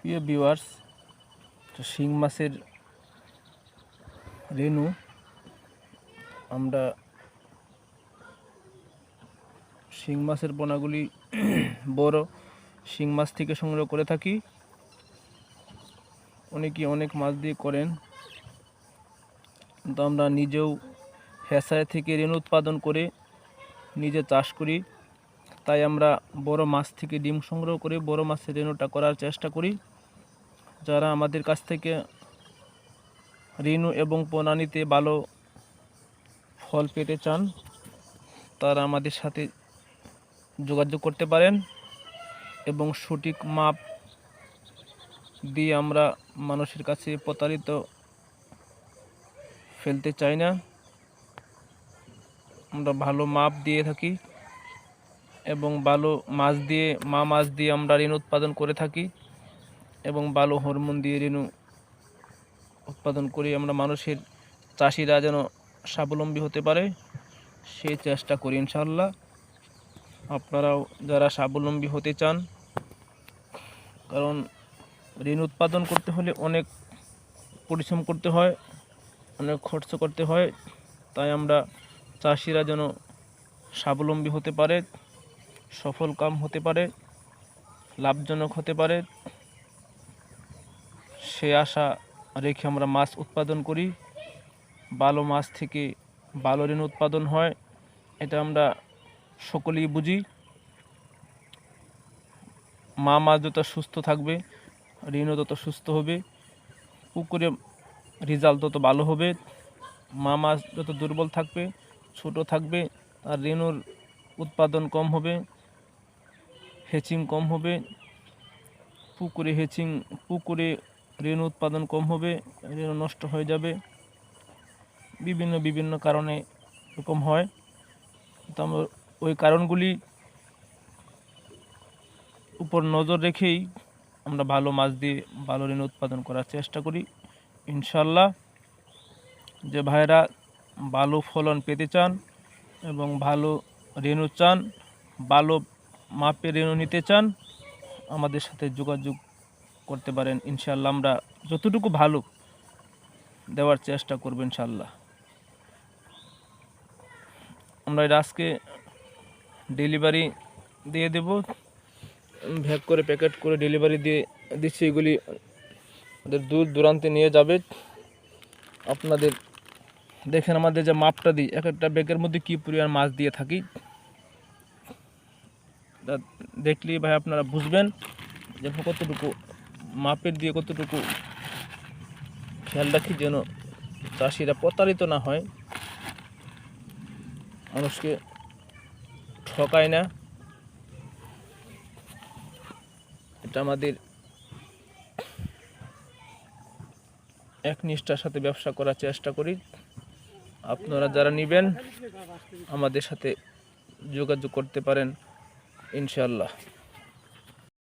প্রিয় ভিউয়ার্স, শিং মাছের রেণু আমরা শিং মাছের পোনাগুলি বড় শিং মাছ থেকে সংগ্রহ করে থাকি। অনেকে অনেক মাছ দিয়ে করেন, কিন্তু আমরা নিজেও হ্যাচারি থেকে রেণু উৎপাদন করে নিজে চাষ করি। তাই আমরা বড় মাছ থেকে ডিম সংগ্রহ করে বড় মাছের রেণুটা করার চেষ্টা করি। যারা আমাদের কাছ থেকে রেণু এবং পোনা নিতে ভালো ফল পেতে চান, তারা আমাদের সাথে যোগাযোগ করতে পারেন। এবং সঠিক মাপ দিয়ে আমরা মানুষের কাছে প্রতারিত ফেলতে চাই না। আমরা ভালো মাপ দিয়ে থাকি এবং ভালো মাছ দিয়ে মাছ দিয়ে আমরা রেণু উৎপাদন করে থাকি এবং ভালো হরমোন দিয়ে রেণু উৎপাদন করি। আমরা মানুষের চাষিরা যেন স্বাবলম্বী হতে পারে সেই চেষ্টা করি ইনশাআল্লাহ। আপনারাও যারা স্বাবলম্বী হতে চান, কারণ রেণু উৎপাদন করতে হলে অনেক পরিশ্রম করতে হয়, অনেক খরচ করতে হয়। তাই আমরা চাষিরা যেন স্বাবলম্বী হতে পারে, সফল কাম হতে পারে, লাভজনক হতে পারে, সে আশা রেখে আমরা মাছ উৎপাদন করি। ভালো মাছ থেকে ভালো রেণু উৎপাদন হয়, এটা আমরা সকলেই বুঝি। মাছ যত সুস্থ থাকবে, রেণু তত সুস্থ হবে, পুকুরে রেজাল্ট তত ভালো হবে। মাছ যত দুর্বল থাকবে, ছোট থাকবে, আর রেণুর উৎপাদন কম হবে, হ্যাচিং কম হবে। পুকুরে রেণু উৎপাদন কম হবে, রেণু নষ্ট হয়ে যাবে। বিভিন্ন কারণে এরকম হয়। তো আমরা ওই কারণগুলি উপর নজর রেখেই আমরা ভালো মাছ দিয়ে ভালো রেণু উৎপাদন করার চেষ্টা করি ইনশাল্লাহ। যে ভাইরা ভালো ফলন পেতে চান এবং ভালো রেণু চান, ভালো মাপের রেণু নিতে চান, আমাদের সাথে যোগাযোগ করতে পারেন ইনশাল্লাহ। আমরা যতটুকু ভালো দেওয়ার চেষ্টা করব ইনশাল্লাহ। আমরা আজকে ডেলিভারি দিয়ে দেব, ভ্যাক করে প্যাকেট করে ডেলিভারি দিয়ে দিচ্ছি। এগুলি দূর দূরান্তে নিয়ে যাবে। আপনাদের দেখেন আমাদের যে মাপটা দিই, এক একটা ব্যাগের মধ্যে কী পরিমাণ মাছ দিয়ে থাকি, দেখলেই ভাই আপনারা বুঝবেন যে কতটুকু মাপের দিয়ে কতটুকু খেয়াল রাখি যেন চাষিরা প্রতারিত না হয়, মানুষকে ঠকায় না। এটা আমাদের একনিষ্ঠার সাথে ব্যবসা করার চেষ্টা করি। আপনারা যারা নেবেন আমাদের সাথে যোগাযোগ করতে পারেন ইনশাআল্লাহ।